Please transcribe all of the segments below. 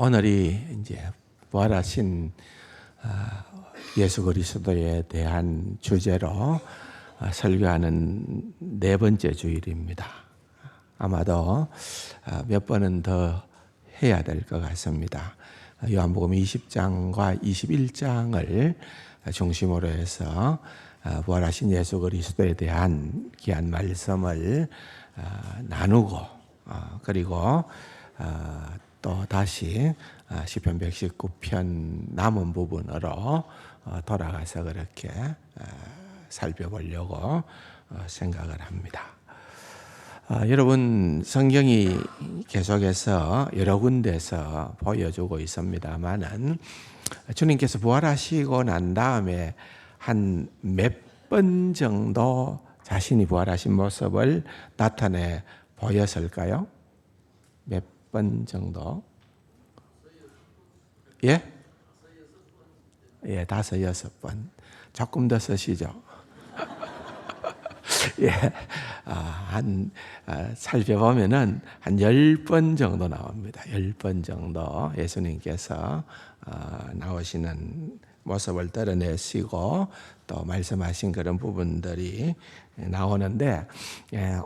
오늘이 이제 부활하신 예수 그리스도에 대한 주제로 설교하는 네 번째 주일입니다. 아마도 몇 번은 더 해야 될 것 같습니다. 요한복음 20장과 21장을 중심으로 해서 부활하신 예수 그리스도에 대한 귀한 말씀을 나누고 그리고 또 다시 시편 119편 남은 부분으로 돌아가서 그렇게 살펴보려고 생각을 합니다. 여러분, 성경이 계속해서 여러 군데서 보여주고 있습니다만은 주님께서 부활하시고 난 다음에 한 몇 번 정도 자신이 부활하신 모습을 나타내 보였을까요? 몇 번 정도? 예? 예, 5, 6번. 조금 더 쓰시죠. 예, 살펴보면은 한 10번 정도 나옵니다. 10번 정도 예수님께서 나오시는 모습을 드러내시고 또 말씀하신 그런 부분들이 나오는데,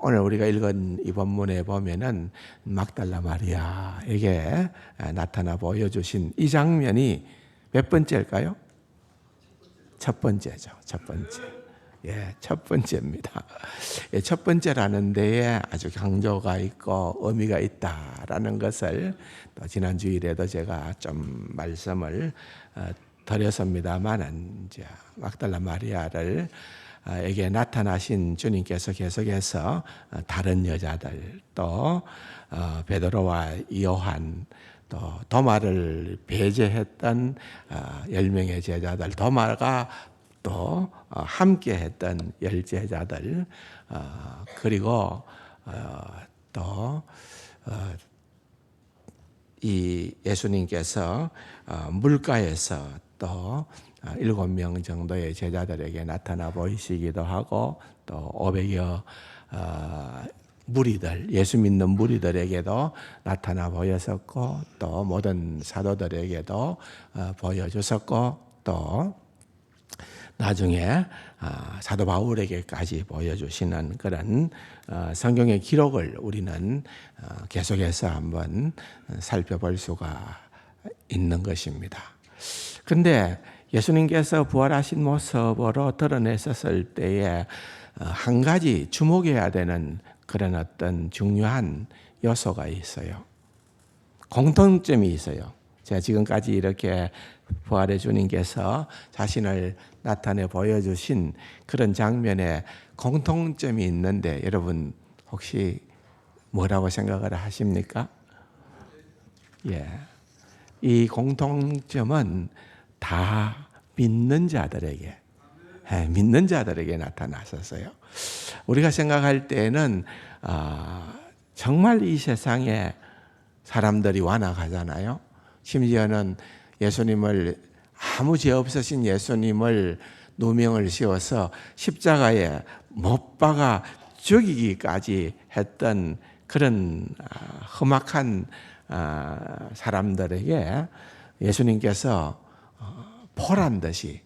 오늘 우리가 읽은 이 본문에 보면은 막달라 마리아에게 나타나 보여주신 이 장면이 몇 번째일까요? 첫 번째죠. 첫 번째. 예, 첫 번째입니다. 예, 첫 번째라는 데에 아주 강조가 있고 의미가 있다라는 것을 또 지난 주일에도 제가 좀 말씀을 드렸습니다만은 이제 막달라 마리아를 에게 나타나신 주님께서 계속해서 다른 여자들 또 베드로와 요한 또 도마를 배제했던 10명의 제자들, 도마가 또 함께 했던 10제자들, 그리고 또 이 예수님께서 물가에서 또 7명 정도의 제자들에게 나타나 보이시기도 하고 또 500여 무리들, 예수 믿는 무리들에게도 나타나 보였었고 또 모든 사도들에게도 보여주셨고 또 나중에 사도 바울에게까지 보여주시는 그런 성경의 기록을 우리는 계속해서 한번 살펴볼 수가 있는 것입니다. 그런데 예수님께서 부활하신 모습으로 드러냈었을 때에 한 가지 주목해야 되는 그런 어떤 중요한 요소가 있어요. 공통점이 있어요. 제가 지금까지 이렇게 부활의 주님께서 자신을 나타내 보여주신 그런 장면에 공통점이 있는데 여러분 혹시 뭐라고 생각을 하십니까? 예, 이 공통점은 다 믿는 자들에게 나타났었어요. 우리가 생각할 때는 정말 이 세상에 사람들이 완악하잖아요. 심지어는 예수님을 아무 죄 없으신 예수님을 누명을 씌워서 십자가에 못 박아 죽이기까지 했던 그런 험악한 사람들에게 예수님께서 보란 듯이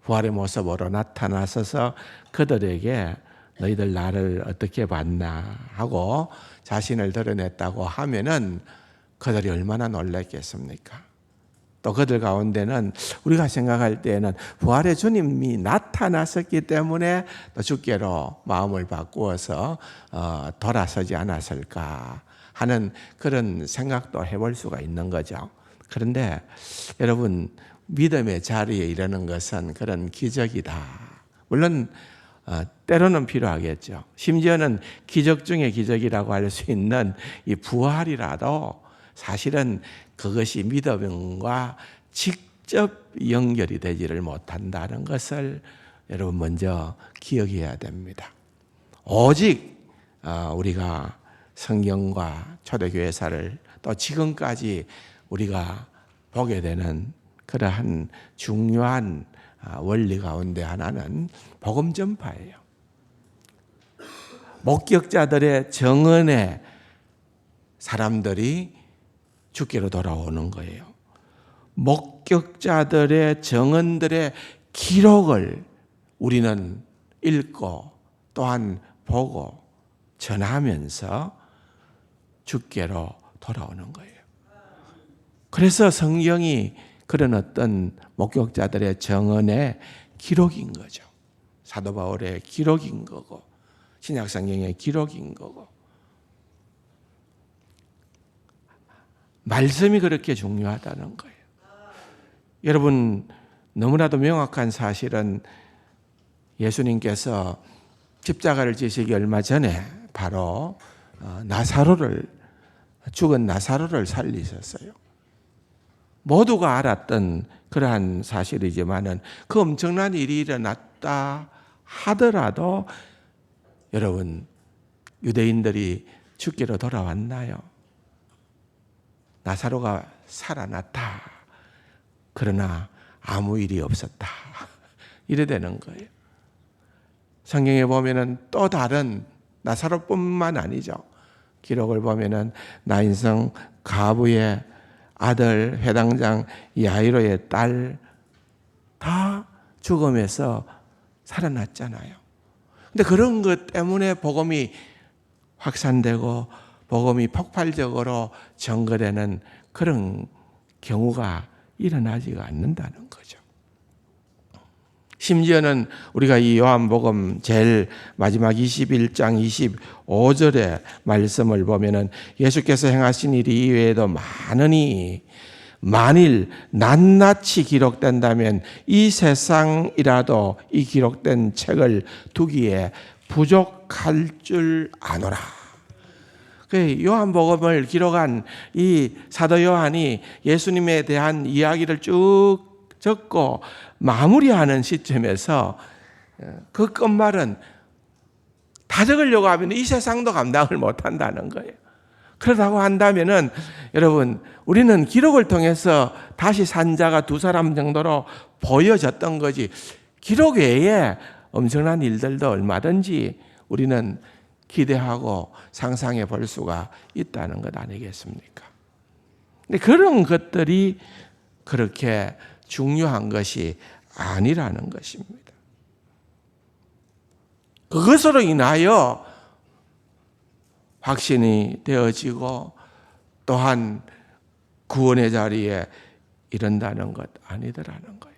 부활의 모습으로 나타나셔서 그들에게 너희들 나를 어떻게 봤나 하고 자신을 드러냈다고 하면은 그들이 얼마나 놀랐겠습니까? 또 그들 가운데는 우리가 생각할 때에는 부활의 주님이 나타났었기 때문에 또 주께로 마음을 바꾸어서 돌아서지 않았을까 하는 그런 생각도 해볼 수가 있는 거죠. 그런데 여러분, 믿음의 자리에 이르는 것은 그런 기적이다. 물론 때로는 필요하겠죠. 심지어는 기적 중에 기적이라고 할 수 있는 이 부활이라도 사실은 그것이 믿음과 직접 연결이 되지를 못한다는 것을 여러분 먼저 기억해야 됩니다. 오직 우리가 성경과 초대교회사를 또 지금까지 우리가 보게 되는 그러한 중요한 원리 가운데 하나는 복음 전파예요. 목격자들의 정언에 사람들이 주께로 돌아오는 거예요. 목격자들의 증언들의 기록을 우리는 읽고 또한 보고 전하면서 주께로 돌아오는 거예요. 그래서 성경이 그런 어떤 목격자들의 증언의 기록인 거죠. 사도 바울의 기록인 거고 신약 성경의 기록인 거고 말씀이 그렇게 중요하다는 거예요. 여러분 너무나도 명확한 사실은 예수님께서 십자가를 지시기 얼마 전에 바로 죽은 나사로를 살리셨어요. 모두가 알았던 그러한 사실이지만은 그 엄청난 일이 일어났다 하더라도 여러분 유대인들이 주께로 돌아왔나요? 나사로가 살아났다. 그러나 아무 일이 없었다. 이래 되는 거예요. 성경에 보면은 또 다른 나사로뿐만 아니죠. 기록을 보면은 나인성 가부의 아들 회당장 야이로의 딸 다 죽음에서 살아났잖아요. 근데 그런 것 때문에 복음이 확산되고 복음이 폭발적으로 전거되는 그런 경우가 일어나지가 않는다는 거죠. 심지어는 우리가 이 요한복음 제일 마지막 21장 25절의 말씀을 보면은 예수께서 행하신 일이 이외에도 많으니 만일 낱낱이 기록된다면 이 세상이라도 이 기록된 책을 두기에 부족할 줄 아노라. 요한복음을 기록한 이 사도 요한이 예수님에 대한 이야기를 쭉 적고 마무리하는 시점에서 그 끝말은 다 적으려고 하면 이 세상도 감당을 못한다는 거예요. 그러다고 한다면은 여러분 우리는 기록을 통해서 다시 산 자가 2사람 정도로 보여졌던 거지 기록 외에 엄청난 일들도 얼마든지 우리는 기대하고 상상해 볼 수가 있다는 것 아니겠습니까? 근데 그런 것들이 그렇게 중요한 것이 아니라는 것입니다. 그것으로 인하여 확신이 되어지고 또한 구원의 자리에 이른다는 것 아니더라는 거예요.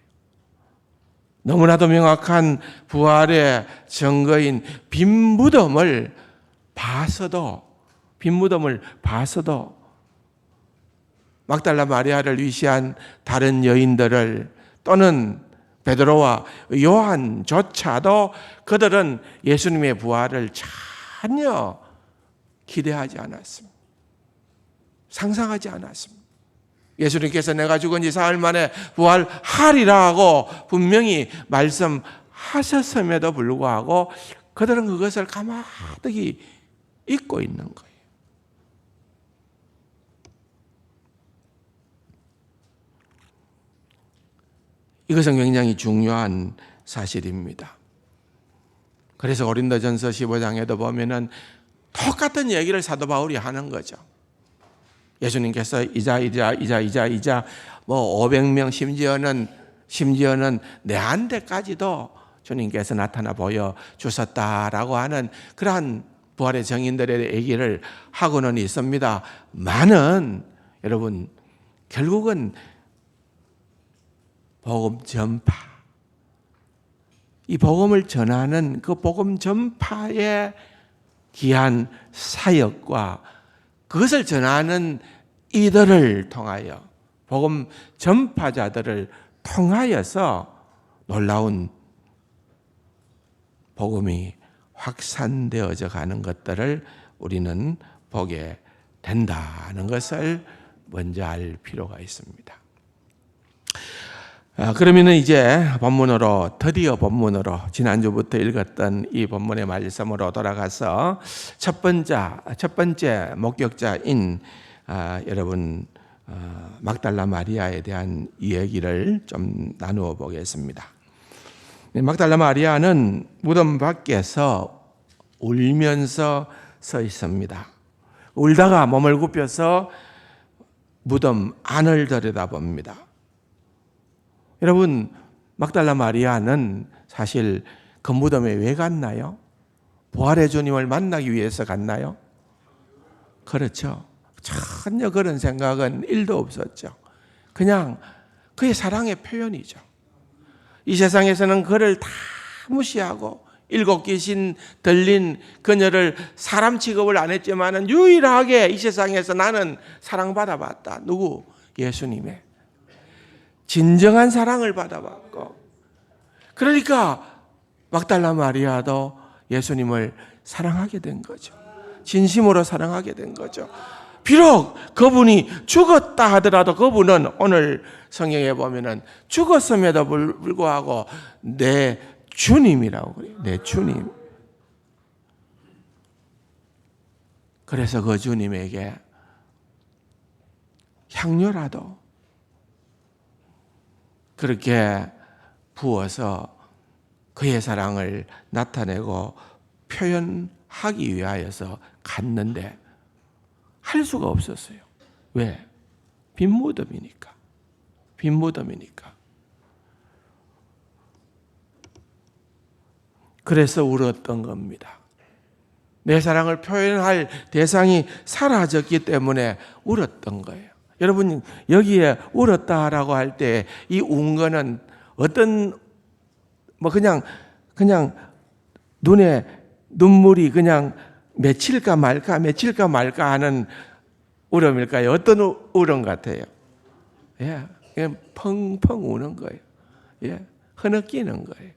너무나도 명확한 부활의 증거인 빈 무덤을 봐서도 막달라 마리아를 위시한 다른 여인들을 또는 베드로와 요한조차도 그들은 예수님의 부활을 전혀 기대하지 않았습니다. 상상하지 않았습니다. 예수님께서 내가 죽은 지 사흘 만에 부활하리라고 분명히 말씀하셨음에도 불구하고 그들은 그것을 가만히 잊고 있는 거예요. 이것은 굉장히 중요한 사실입니다. 그래서 고린도전서 15장에도 보면은 똑같은 얘기를 사도 바울이 하는 거죠. 예수님께서 이자 뭐 500명 심지어는 내한테까지도 주님께서 나타나 보여 주셨다라고 하는 그러한 부활의 증인들의 얘기를 하고는 있습니다. 많은 여러분 결국은 복음 전파, 이 복음을 전하는 그 복음 전파의 귀한 사역과 그것을 전하는 이들을 통하여 복음 전파자들을 통하여서 놀라운 복음이 확산되어져 가는 것들을 우리는 보게 된다는 것을 먼저 알 필요가 있습니다. 그러면은 이제 드디어 본문으로 지난주부터 읽었던 이 본문의 말씀으로 돌아가서 첫 번째 목격자인 여러분 막달라 마리아에 대한 이야기를 좀 나누어 보겠습니다. 막달라 마리아는 무덤 밖에서 울면서 서 있습니다. 울다가 몸을 굽혀서 무덤 안을 들여다봅니다. 여러분, 막달라 마리아는 사실 그 무덤에 왜 갔나요? 부활의 주님을 만나기 위해서 갔나요? 그렇죠. 전혀 그런 생각은 1도 없었죠. 그냥 그의 사랑의 표현이죠. 이 세상에서는 그를 다 무시하고 7 귀신 들린 그녀를 사람 취급을 안 했지만 유일하게 이 세상에서 나는 사랑받아봤다. 누구? 예수님의 진정한 사랑을 받아봤고, 그러니까 막달라 마리아도 예수님을 사랑하게 된 거죠. 진심으로 사랑하게 된 거죠. 비록 그분이 죽었다 하더라도 그분은 오늘 성경에 보면은 죽었음에도 불구하고 내 주님이라고 그래요. 내 주님. 그래서 그 주님에게 향료라도 그렇게 부어서 그의 사랑을 나타내고 표현하기 위하여서 갔는데 할 수가 없었어요. 왜? 빈 무덤이니까. 빈 무덤이니까. 그래서 울었던 겁니다. 내 사랑을 표현할 대상이 사라졌기 때문에 울었던 거예요. 여러분, 여기에 울었다라고 할 때 이 운 거는 어떤 그냥 눈에 눈물이 그냥 맺힐까 말까 하는 울음일까요? 어떤 울음 같아요? 예, 그냥 펑펑 우는 거예요. 예, 흐느끼는 거예요.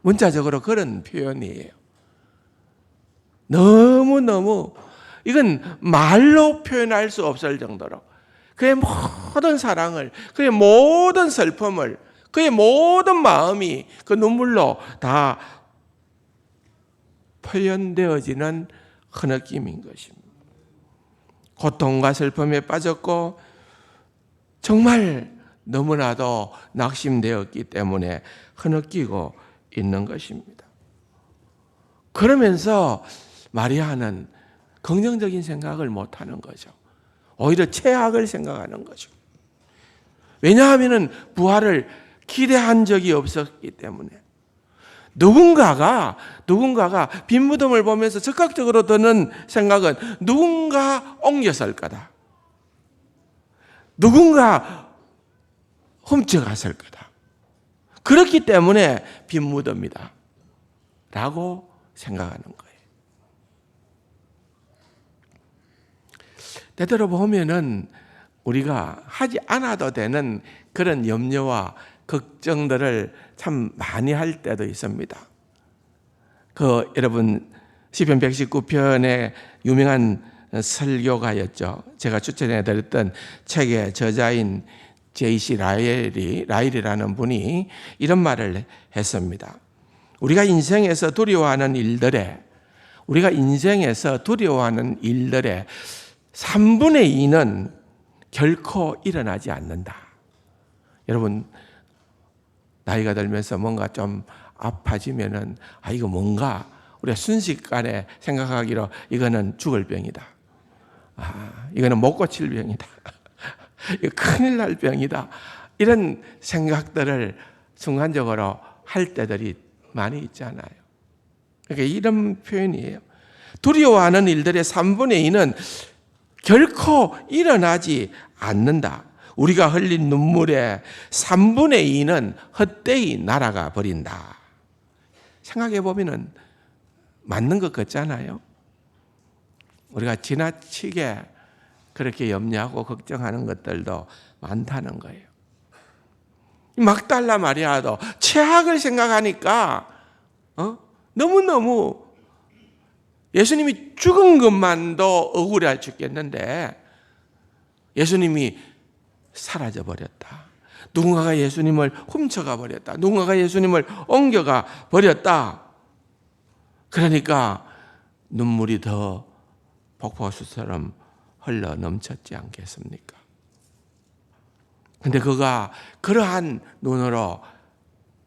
문자적으로 그런 표현이에요. 너무너무 이건 말로 표현할 수 없을 정도로 그의 모든 사랑을, 그의 모든 슬픔을, 그의 모든 마음이 그 눈물로 다 표현되어지는 흐느낌인 것입니다. 고통과 슬픔에 빠졌고 정말 너무나도 낙심되었기 때문에 흐느끼고 있는 것입니다. 그러면서 마리아는 긍정적인 생각을 못하는 거죠. 오히려 최악을 생각하는 거죠. 왜냐하면 부활을 기대한 적이 없었기 때문에. 누군가가 빈 무덤을 보면서 즉각적으로 드는 생각은 누군가 옮겼을 거다. 누군가 훔쳐갔을 거다. 그렇기 때문에 빈 무덤이다 라고 생각하는 거예요. 때때로 보면은 우리가 하지 않아도 되는 그런 염려와 걱정들을 참 많이 할 때도 있습니다. 여러분 시편 119편의 유명한 설교가였죠. 제가 추천해 드렸던 책의 저자인 J.C. 라일이라는 분이 이런 말을 했습니다. 우리가 인생에서 두려워하는 일들의 3분의 2는 결코 일어나지 않는다. 여러분, 나이가 들면서 뭔가 좀 아파지면은 이거 뭔가 우리가 순식간에 생각하기로 이거는 죽을 병이다. 이거는 못 고칠 병이다. 이거 큰일 날 병이다. 이런 생각들을 순간적으로 할 때들이 많이 있잖아요. 그러니까 이런 표현이에요. 두려워하는 일들의 3분의 2는 결코 일어나지 않는다. 우리가 흘린 눈물의 3분의 2는 헛되이 날아가 버린다. 생각해 보면은 맞는 것 같잖아요. 우리가 지나치게 그렇게 염려하고 걱정하는 것들도 많다는 거예요. 막달라 마리아도 최악을 생각하니까 너무너무 예수님이 죽은 것만도 억울해 죽겠는데 예수님이 사라져 버렸다. 누군가가 예수님을 훔쳐가 버렸다. 누군가가 예수님을 옮겨가 버렸다. 그러니까 눈물이 더 폭포수처럼 흘러 넘쳤지 않겠습니까? 근데 그가 그러한 눈으로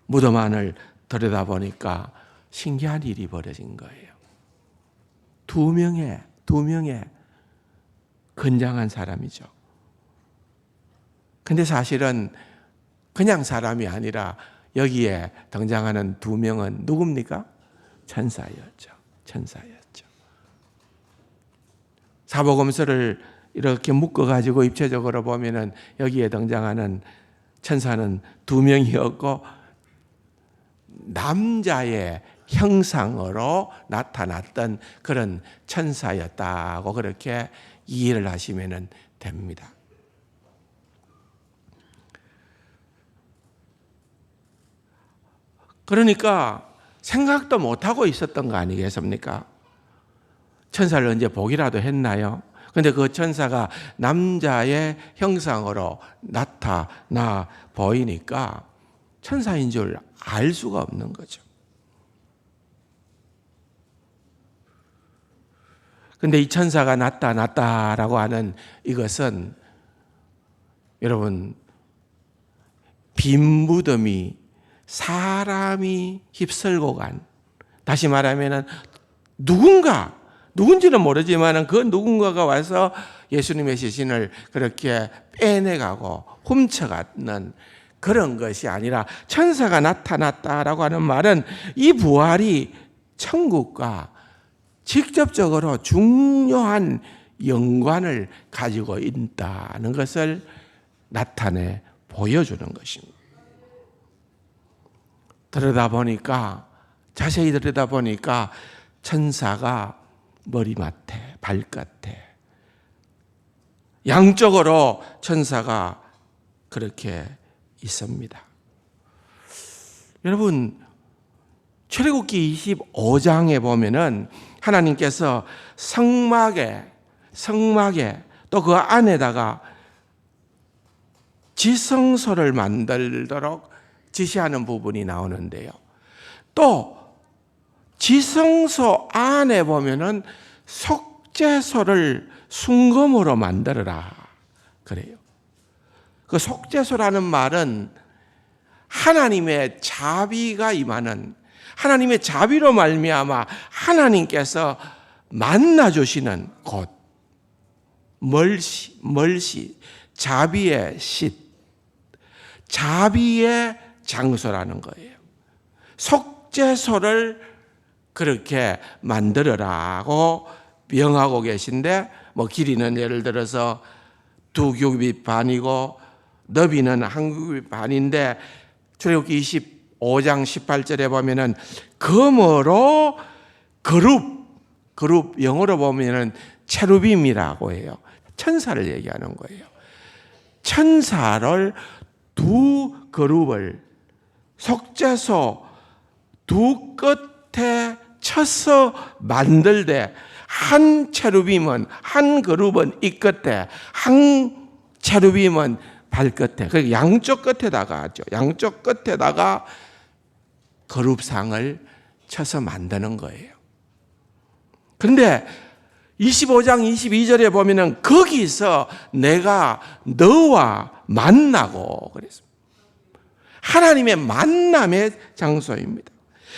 무덤 안을 들여다보니까 신기한 일이 벌어진 거예요. 두 명의 건장한 사람이죠. 근데 사실은 그냥 사람이 아니라 여기에 등장하는 두 명은 누굽니까? 천사였죠. 천사였죠. 사복음서를 이렇게 묶어가지고 입체적으로 보면은 여기에 등장하는 천사는 두 명이었고 남자의 형상으로 나타났던 그런 천사였다고 그렇게 이해를 하시면 됩니다. 그러니까 생각도 못하고 있었던 거 아니겠습니까? 천사를 언제 보기라도 했나요? 근데 그 천사가 남자의 형상으로 나타나 보이니까 천사인 줄 알 수가 없는 거죠. 근데 이 천사가 나타났다라고 하는 이것은 여러분 빈 무덤이 사람이 휩쓸고 간, 다시 말하면 누군지는 모르지만 그 누군가가 와서 예수님의 시신을 그렇게 빼내가고 훔쳐갔는 그런 것이 아니라 천사가 나타났다라고 하는 말은 이 부활이 천국과 직접적으로 중요한 연관을 가지고 있다는 것을 나타내 보여주는 것입니다. 자세히 들여다보니까 천사가 머리맡에, 발끝에 양쪽으로 천사가 그렇게 있습니다. 여러분, 출애굽기 25장에 보면은 하나님께서 성막에 또 그 안에다가 지성소를 만들도록 지시하는 부분이 나오는데요. 또 지성소 안에 보면은 속죄소를 순금으로 만들어라 그래요. 그 속죄소라는 말은 하나님의 자비가 임하는, 하나님의 자비로 말미암아 하나님께서 만나 주시는 곳, 멀시 자비의 씰, 자비의 장소라는 거예요. 속죄소를 그렇게 만들어라고 명하고 계신데, 길이는 예를 들어서 2규빗 반이고 너비는 1규빗 반인데 출애굽기 25장 18절에 보면은 금으로 그룹 영어로 보면은 체루빔이라고 해요. 천사를 얘기하는 거예요. 천사를 두 그룹을 속죄소 두 끝에 쳐서 만들되 한 체루빔은, 한 그룹은 이 끝에, 한 체루빔은 발끝에, 그러니까 양쪽 끝에다가 하죠. 양쪽 끝에다가 그룹상을 쳐서 만드는 거예요. 그런데 25장 22절에 보면은 거기서 내가 너와 만나고 그랬습니다. 하나님의 만남의 장소입니다.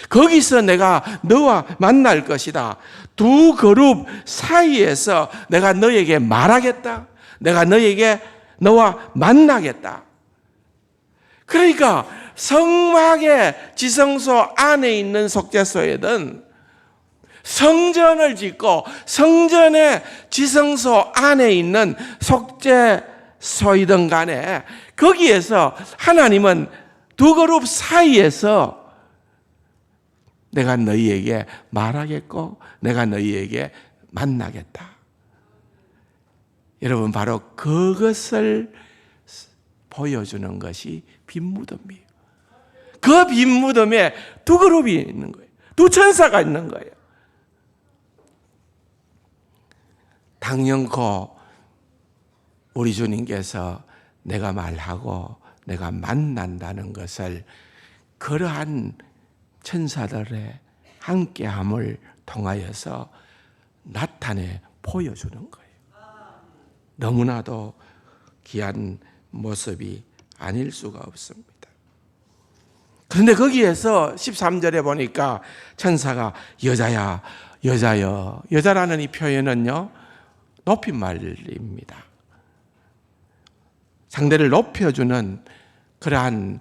거기서 내가 너와 만날 것이다. 두 그룹 사이에서 내가 너에게 말하겠다. 내가 너와 만나겠다. 그러니까 성막의 지성소 안에 있는 속죄소에든 성전을 짓고 성전의 지성소 안에 있는 속죄소이든 간에 거기에서 하나님은 두 그룹 사이에서 내가 너희에게 말하겠고 내가 너희에게 만나겠다. 여러분, 바로 그것을 보여주는 것이 빈 무덤이에요. 그 빈 무덤에 두 그룹이 있는 거예요. 두 천사가 있는 거예요. 당연코 우리 주님께서 내가 말하고 내가 만난다는 것을 그러한 천사들의 함께함을 통하여서 나타내 보여주는 거예요. 너무나도 귀한 모습이 아닐 수가 없습니다. 그런데 거기에서 13절에 보니까 천사가 여자야, 여자여, 여자라는 이 표현은요, 높임말입니다. 상대를 높여주는 그러한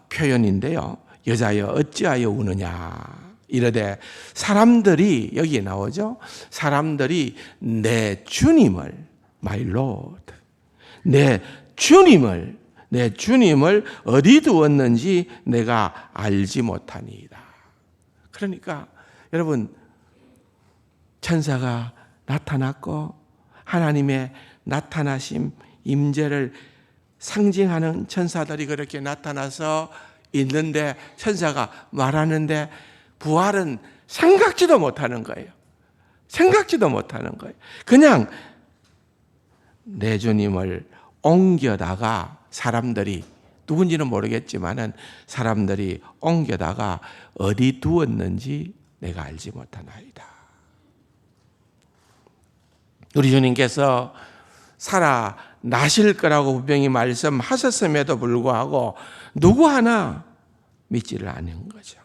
표현인데요. 여자여 어찌하여 우느냐 이르되 사람들이, 여기에 나오죠. 사람들이 내 주님을, my Lord, 내 주님을 어디 두었는지 내가 알지 못하니이다. 그러니까 여러분, 천사가 나타났고 하나님의 나타나심, 임재를 상징하는 천사들이 그렇게 나타나서 있는데, 천사가 말하는데 부활은 생각지도 못하는 거예요. 생각지도 못하는 거예요. 그냥 내 주님을 옮겨다가 사람들이, 누군지는 모르겠지만은 사람들이 옮겨다가 어디 두었는지 내가 알지 못하나이다. 우리 주님께서 살아나실 거라고 분명히 말씀하셨음에도 불구하고 누구 하나 믿지를 않은 거죠.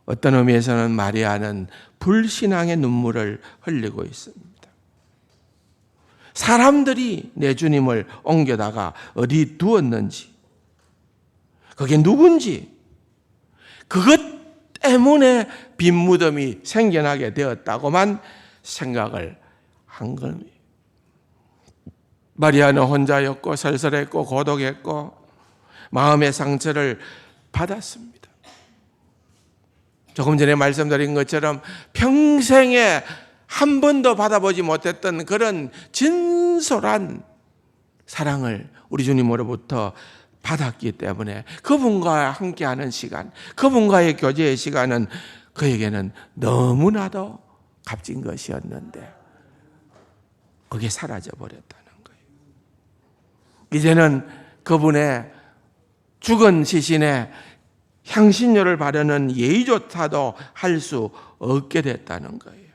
어떤 의미에서는 마리아는 불신앙의 눈물을 흘리고 있습니다. 사람들이 내 주님을 옮겨다가 어디 두었는지, 그게 누군지, 그것 때문에 빈 무덤이 생겨나게 되었다고만 생각을 한 겁니다. 마리아는 혼자였고 설설했고 고독했고 마음의 상처를 받았습니다. 조금 전에 말씀드린 것처럼 평생에 한 번도 받아보지 못했던 그런 진솔한 사랑을 우리 주님으로부터 받았기 때문에 그분과 함께하는 시간, 그분과의 교제의 시간은 그에게는 너무나도 값진 것이었는데 그게 사라져 버렸다는 거예요. 이제는 그분의 죽은 시신에 향신료를 바르는 예의조차도 할 수 없게 됐다는 거예요.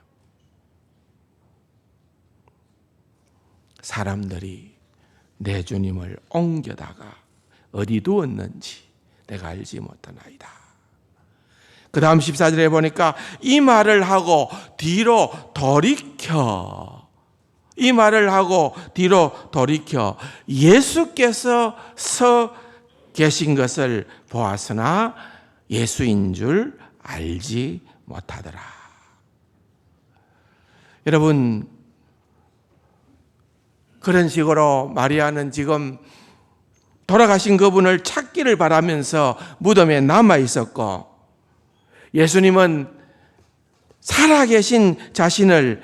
사람들이 내 주님을 옮겨다가 어디 두었는지 내가 알지 못하나이다. 그 다음 14절에 보니까 이 말을 하고 뒤로 돌이켜, 이 말을 하고 뒤로 돌이켜 예수께서 서 계신 것을 보았으나 예수인 줄 알지 못하더라. 여러분, 그런 식으로 마리아는 지금 돌아가신 그분을 찾기를 바라면서 무덤에 남아 있었고, 예수님은 살아계신 자신을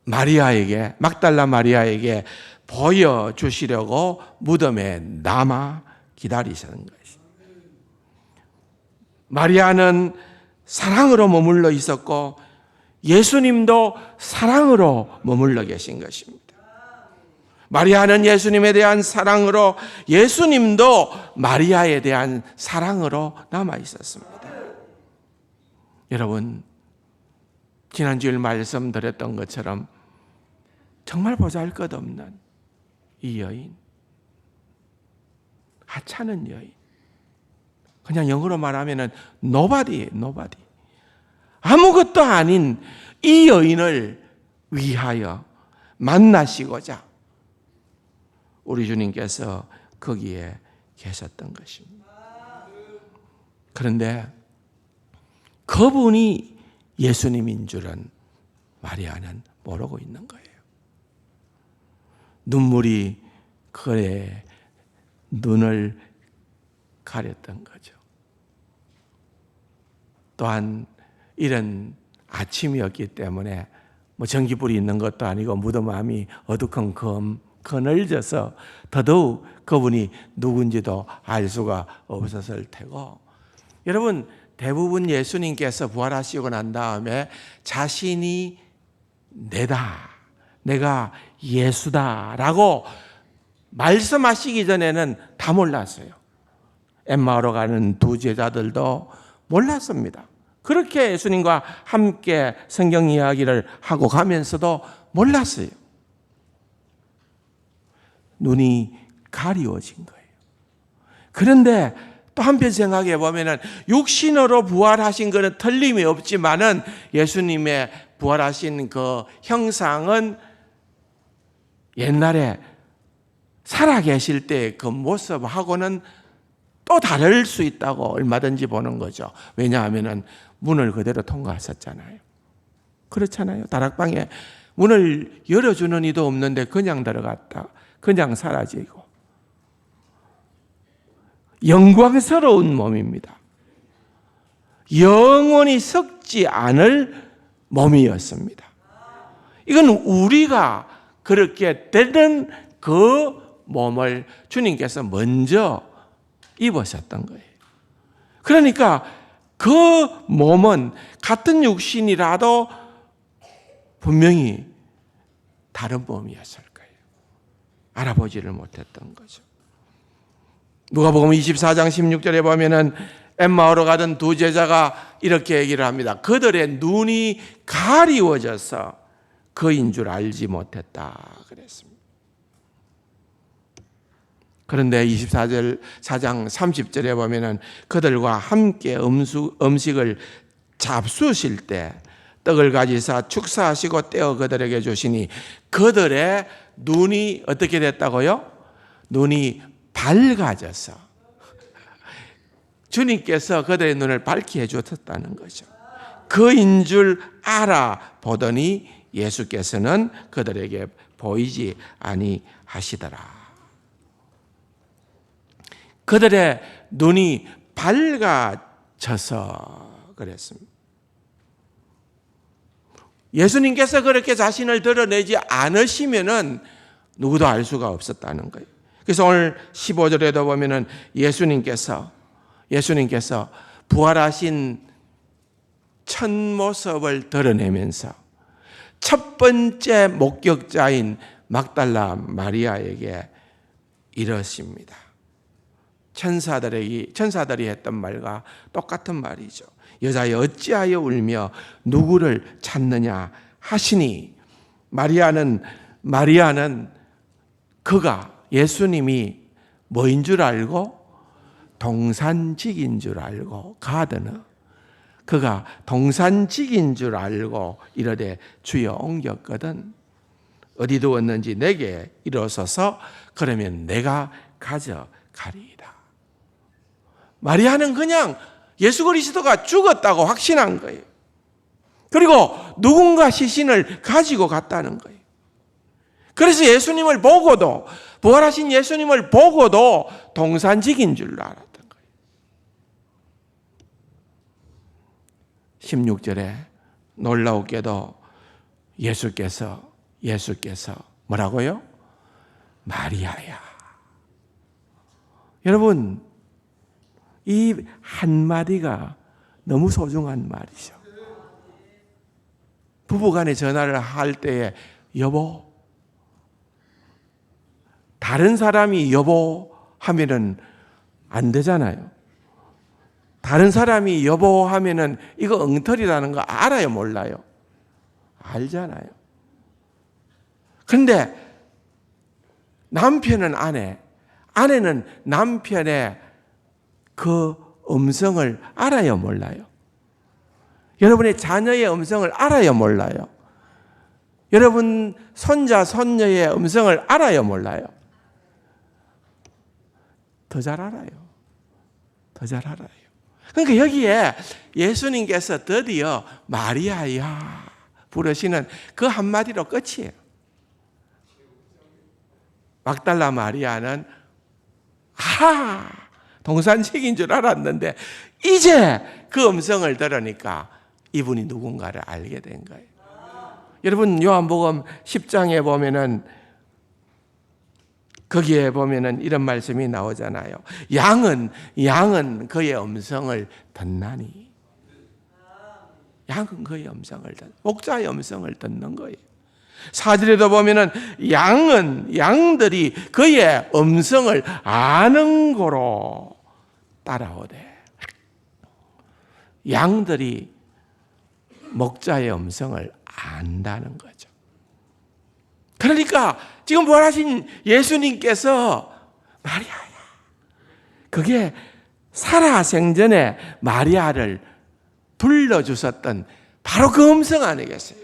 마리아에게, 막달라 마리아에게 보여주시려고 무덤에 남아 기다리시는 것입니다. 마리아는 사랑으로 머물러 있었고 예수님도 사랑으로 머물러 계신 것입니다. 마리아는 예수님에 대한 사랑으로, 예수님도 마리아에 대한 사랑으로 남아 있었습니다. 여러분, 지난주에 말씀드렸던 것처럼 정말 보잘것없는 이 여인, 하찮은 여인, 그냥 영어로 말하면 nobody. 아무것도 아닌 이 여인을 위하여 만나시고자 우리 주님께서 거기에 계셨던 것입니다. 그런데 그분이 예수님인 줄은 마리아는 모르고 있는 거예요. 눈물이 그의 눈을 가렸던 거죠. 또한 이런 아침이었기 때문에 전기불이 있는 것도 아니고 무덤암이 어두컴 그늘져서 더더욱 그분이 누군지도 알 수가 없었을 테고, 여러분, 대부분 예수님께서 부활하시고 난 다음에 자신이 내가 예수다라고 말씀하시기 전에는 다 몰랐어요. 엠마오로 가는 두 제자들도 몰랐습니다. 그렇게 예수님과 함께 성경 이야기를 하고 가면서도 몰랐어요. 눈이 가리워진 거예요. 그런데 또 한편 생각해 보면은 육신으로 부활하신 것은 틀림이 없지만은 예수님의 부활하신 그 형상은 옛날에 살아계실 때 그 모습하고는 또 다를 수 있다고 얼마든지 보는 거죠. 왜냐하면은 문을 그대로 통과하셨잖아요. 그렇잖아요. 다락방에 문을 열어주는 이도 없는데 그냥 들어갔다. 그냥 사라지고. 영광스러운 몸입니다. 영원히 썩지 않을 몸이었습니다. 이건 우리가 그렇게 되는 그 몸을 주님께서 먼저 입으셨던 거예요. 그러니까 그 몸은 같은 육신이라도 분명히 다른 몸이었을 거예요. 알아보지를 못했던 거죠. 누가복음 24장 16절에 보면은 엠마오로 가던 두 제자가 이렇게 얘기를 합니다. 그들의 눈이 가리워져서 그인 줄 알지 못했다 그랬습니다. 그런데 24장 30절에 보면은 그들과 함께 음식을 잡수실 때 떡을 가지사 축사하시고 떼어 그들에게 주시니 그들의 눈이 어떻게 됐다고요? 눈이 밝아져서 주님께서 그들의 눈을 밝게 해주셨다는 거죠. 그인 줄 알아보더니 예수께서는 그들에게 보이지 아니하시더라. 그들의 눈이 밝아져서 그랬습니다. 예수님께서 그렇게 자신을 드러내지 않으시면은 누구도 알 수가 없었다는 거예요. 그래서 오늘 15절에도 보면은 예수님께서 부활하신 첫 모습을 드러내면서 첫 번째 목격자인 막달라 마리아에게 이러십니다. 천사들이 했던 말과 똑같은 말이죠. 여자여 어찌하여 울며 누구를 찾느냐 하시니 마리아는 그가 예수님이 뭐인 줄 알고 동산직인 줄 알고 가드너 그가 동산직인 줄 알고 이르되 주여 옮겼거든 어디 두었는지 내게 일어서서 그러면 내가 가져가리이다. 마리아는 그냥 예수 그리스도가 죽었다고 확신한 거예요. 그리고 누군가 시신을 가지고 갔다는 거예요. 그래서 예수님을 보고도 부활하신 예수님을 보고도 동산직인 줄 알았던 거예요. 16절에 놀라우게도 예수께서 뭐라고요? 마리아야. 여러분 이 한마디가 너무 소중한 말이죠. 부부간에 전화를 할 때에 여보, 다른 사람이 여보 하면은 안 되잖아요. 다른 사람이 여보 하면은 이거 엉터리라는 거 알아요, 몰라요? 알잖아요. 그런데 남편은 아내는 남편의 그 음성을 알아요, 몰라요? 여러분의 자녀의 음성을 알아요, 몰라요? 여러분 손자, 손녀의 음성을 알아요, 몰라요? 더 잘 알아요. 더 잘 알아요. 그러니까 여기에 예수님께서 드디어 마리아야 부르시는 그 한마디로 끝이에요. 막달라 마리아는 동산직인 줄 알았는데 이제 그 음성을 들으니까 이분이 누군가를 알게 된 거예요. 여러분 요한복음 10장에 보면은 거기에 보면은 이런 말씀이 나오잖아요. 양은 그의 음성을 듣나니. 양은 그의 음성을 목자의 음성을 듣는 거예요. 4절에도 보면은 양들이 그의 음성을 아는 거로 따라오되. 양들이 목자의 음성을 안다는 거죠. 그러니까 지금 부활하신 예수님께서 마리아야. 그게 살아 생전에 마리아를 불러주셨던 바로 그 음성 아니겠어요?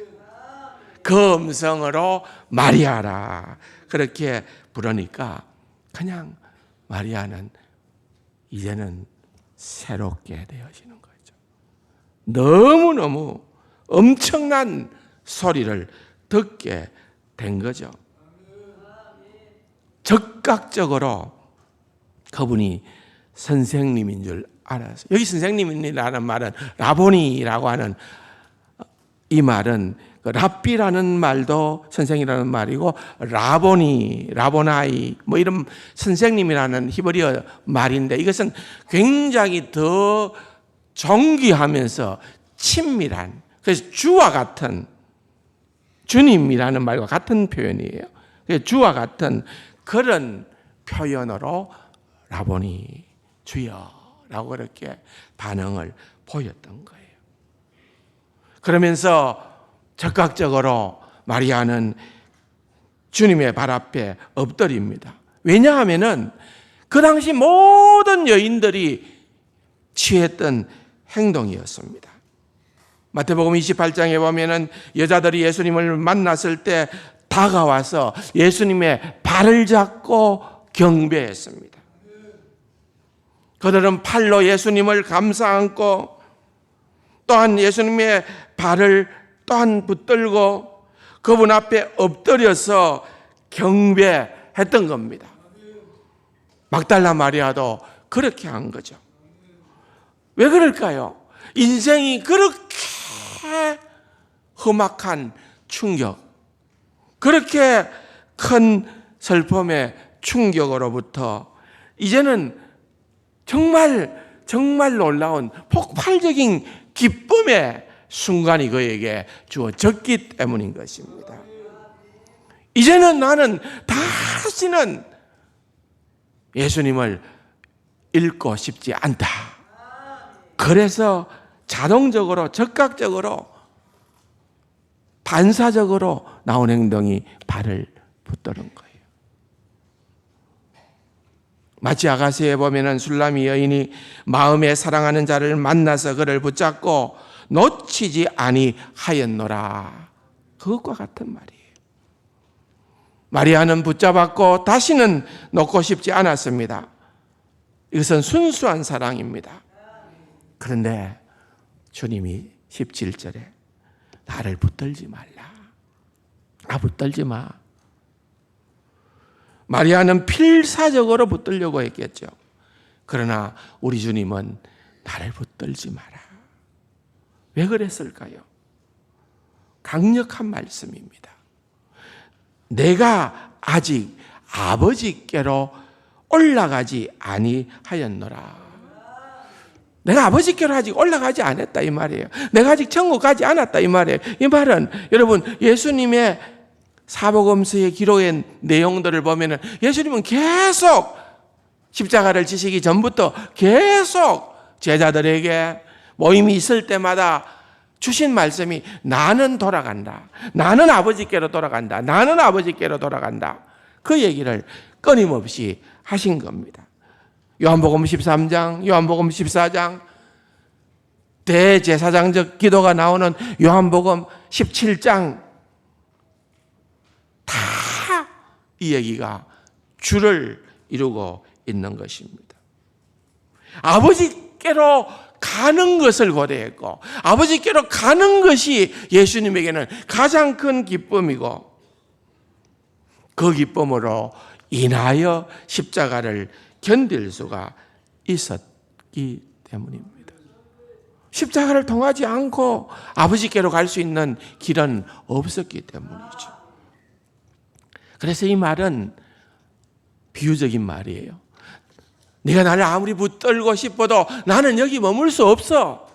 그 음성으로 마리아라 그렇게 부르니까 그냥 마리아는 이제는 새롭게 되어지는 거죠. 너무너무 엄청난 소리를 듣게 된 거죠. 즉각적으로 그분이 선생님인 줄 알았어요. 여기 선생님이라는 말은 라보니라고 하는 이 말은 랍비라는 말도 선생이라는 말이고 라보니, 라보나이 뭐 이런 선생님이라는 히브리어 말인데 이것은 굉장히 더 존귀하면서 친밀한 그래서 주와 같은 주님이라는 말과 같은 표현이에요. 주와 같은 그런 표현으로 라보니 주여라고 그렇게 반응을 보였던 거예요. 그러면서 즉각적으로 마리아는 주님의 발 앞에 엎드립니다. 왜냐하면은 그 당시 모든 여인들이 취했던 행동이었습니다. 마태복음 28장에 보면은 여자들이 예수님을 만났을 때 다가와서 예수님의 발을 잡고 경배했습니다. 그들은 팔로 예수님을 감싸 안고 또한 예수님의 발을 또한 붙들고 그분 앞에 엎드려서 경배했던 겁니다. 막달라 마리아도 그렇게 한 거죠. 왜 그럴까요? 인생이 그렇게 험악한 충격, 그렇게 큰 슬픔의 충격으로부터 이제는 정말 놀라운 폭발적인 기쁨의 순간이 그에게 주어졌기 때문인 것입니다. 이제는 나는 다시는 예수님을 잃고 싶지 않다. 그래서 자동적으로 즉각적으로 반사적으로 나온 행동이 발을 붙드는 거예요. 마치 아가서에 보면은 술람이 여인이 마음에 사랑하는 자를 만나서 그를 붙잡고 놓치지 아니하였노라. 그것과 같은 말이에요. 마리아는 붙잡았고 다시는 놓고 싶지 않았습니다. 이것은 순수한 사랑입니다. 그런데 주님이 17절에 나를 붙들지 말라. 나 붙들지 마. 마리아는 필사적으로 붙들려고 했겠죠. 그러나 우리 주님은 나를 붙들지 마라. 왜 그랬을까요? 강력한 말씀입니다. 내가 아직 아버지께로 올라가지 아니하였노라. 내가 아버지께로 아직 올라가지 않았다 이 말이에요. 내가 아직 천국 가지 않았다 이 말이에요. 이 말은 여러분 예수님의 사복음서의 기록의 내용들을 보면은 예수님은 계속 십자가를 지시기 전부터 계속 제자들에게 모임이 있을 때마다 주신 말씀이 나는 돌아간다. 나는 아버지께로 돌아간다. 나는 아버지께로 돌아간다. 그 얘기를 끊임없이 하신 겁니다. 요한복음 13장, 요한복음 14장, 대제사장적 기도가 나오는 요한복음 17장 다 이 얘기가 줄을 이루고 있는 것입니다. 아버지께로 가는 것을 고대했고 아버지께로 가는 것이 예수님에게는 가장 큰 기쁨이고 그 기쁨으로 인하여 십자가를 견딜 수가 있었기 때문입니다. 십자가를 통하지 않고 아버지께로 갈 수 있는 길은 없었기 때문이죠. 그래서 이 말은 비유적인 말이에요. 네가 나를 아무리 붙들고 싶어도 나는 여기 머물 수 없어.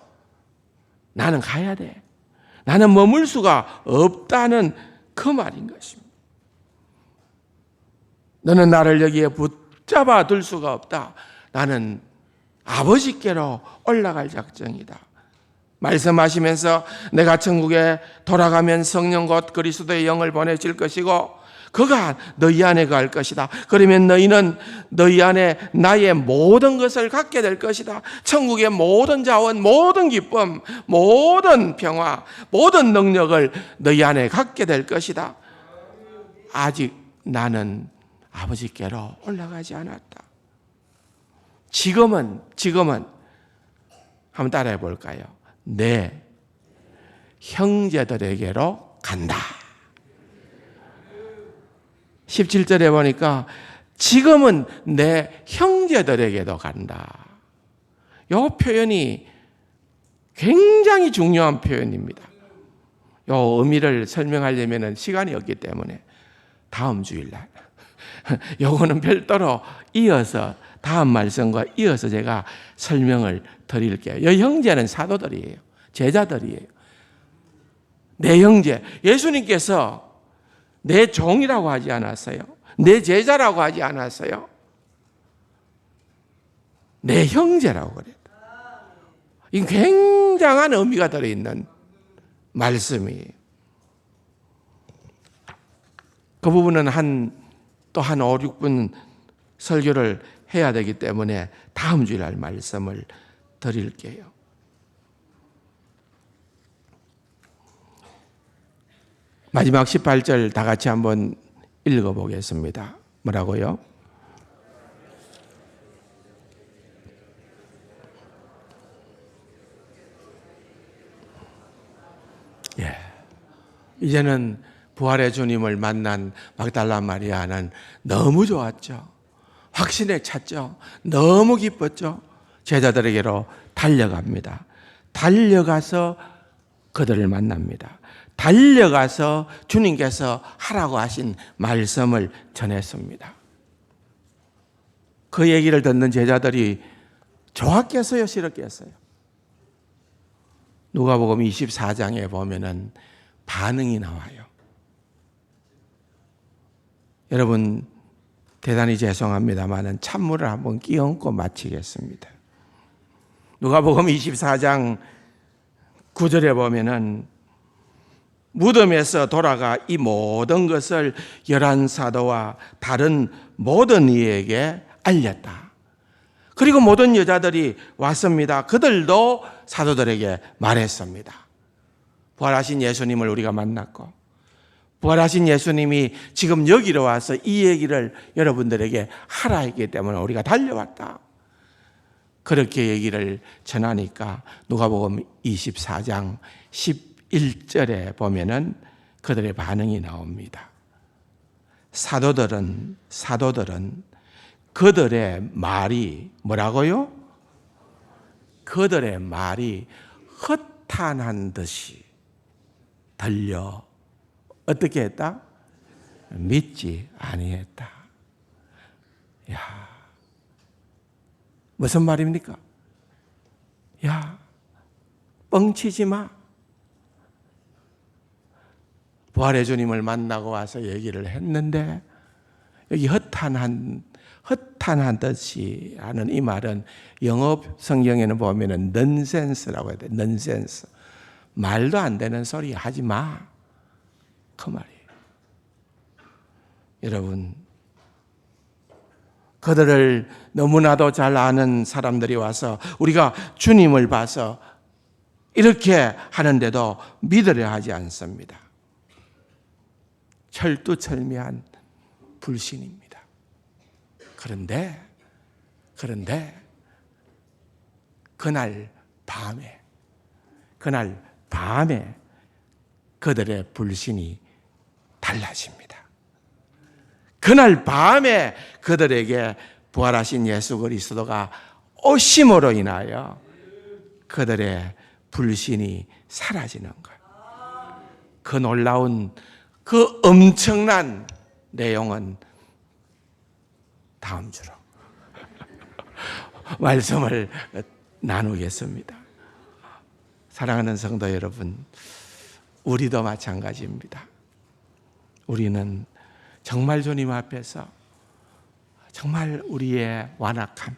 나는 가야 돼. 나는 머물 수가 없다는 그 말인 것입니다. 너는 나를 여기에 붙잡아 둘 수가 없다. 나는 아버지께로 올라갈 작정이다. 말씀하시면서 내가 천국에 돌아가면 성령 곧 그리스도의 영을 보내실 것이고 그가 너희 안에 거할 것이다. 그러면 너희는 너희 안에 나의 모든 것을 갖게 될 것이다. 천국의 모든 자원, 모든 기쁨, 모든 평화, 모든 능력을 너희 안에 갖게 될 것이다. 아직 나는 아버지께로 올라가지 않았다. 지금은 한번 따라해 볼까요? 내 형제들에게로 간다. 17절에 보니까 지금은 내 형제들에게도 간다. 이 표현이 굉장히 중요한 표현입니다. 이 의미를 설명하려면 시간이 없기 때문에 다음 주일날 요거는 별도로 이어서 다음 말씀과 이어서 제가 설명을 드릴게요. 이 형제는 사도들이에요. 제자들이에요. 내 형제. 예수님께서 내 종이라고 하지 않았어요. 내 제자라고 하지 않았어요. 내 형제라고 그래요. 이 굉장한 의미가 들어있는 말씀이에요. 그 부분은 또 한 5, 6분 설교를 해야 되기 때문에 다음 주일 날 말씀을 드릴게요. 마지막 18절 다 같이 한번 읽어보겠습니다. 뭐라고요? 예. 이제는 부활의 주님을 만난 막달라 마리아는 너무 좋았죠. 확신에 찼죠. 너무 기뻤죠. 제자들에게로 달려갑니다. 달려가서 그들을 만납니다. 달려가서 주님께서 하라고 하신 말씀을 전했습니다. 그 얘기를 듣는 제자들이 좋았겠어요? 싫었겠어요? 누가복음 24장에 보면은 반응이 나와요. 여러분 대단히 죄송합니다만은 찬물을 한번 끼얹고 마치겠습니다. 누가복음 24장 9절에 보면은 무덤에서 돌아가 이 모든 것을 11사도와 다른 모든 이에게 알렸다. 그리고 모든 여자들이 왔습니다. 그들도 사도들에게 말했습니다. 부활하신 예수님을 우리가 만났고 부활하신 예수님이 지금 여기로 와서 이 얘기를 여러분들에게 하라 했기 때문에 우리가 달려왔다. 그렇게 얘기를 전하니까 누가복음 24장 11절에 보면은 그들의 반응이 나옵니다. 사도들은 그들의 말이 뭐라고요? 그들의 말이 허탄한 듯이 들려 어떻게 했다? 믿지 아니했다. 야, 무슨 말입니까? 야, 뻥치지 마. 부활의 주님을 만나고 와서 얘기를 했는데 여기 허탄한 듯이 하는 이 말은 영어 성경에는 보면은 넌센스라고 해야 돼. 넌센스. 말도 안 되는 소리 하지 마. 그 말이에요. 여러분, 그들을 너무나도 잘 아는 사람들이 와서 우리가 주님을 봐서 이렇게 하는데도 믿으려 하지 않습니다. 철두철미한 불신입니다. 그런데 그날 밤에 그들의 불신이 달라집니다. 그날 밤에 그들에게 부활하신 예수 그리스도가 오심으로 인하여 그들의 불신이 사라지는 거예요. 그 놀라운 그 엄청난 내용은 다음 주로 말씀을 나누겠습니다. 사랑하는 성도 여러분, 우리도 마찬가지입니다. 우리는 정말 주님 앞에서 정말 우리의 완악함,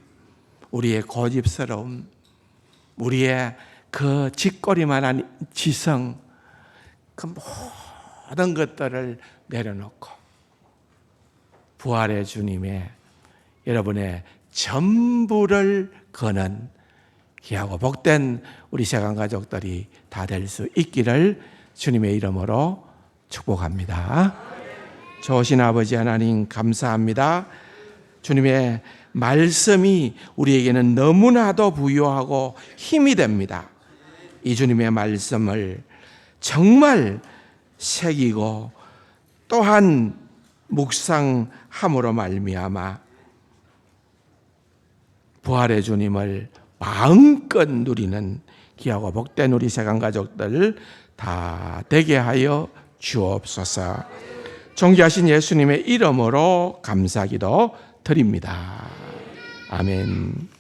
우리의 고집스러움, 우리의 그 짓거리만한 지성, 그 모든 것들을 내려놓고 부활의 주님의 여러분의 전부를 거는 귀하고 복된 우리 세간 가족들이 다 될 수 있기를 주님의 이름으로 축복합니다. 좋으신 아버지 하나님 감사합니다. 주님의 말씀이 우리에게는 너무나도 부유하고 힘이 됩니다. 이 주님의 말씀을 정말 새기고 또한 묵상함으로 말미암아 부활의 주님을 마음껏 누리는 귀하고 복된 우리 세간 가족들 다 되게 하여 주옵소서. 존귀하신 예수님의 이름으로 감사기도 드립니다. 아멘.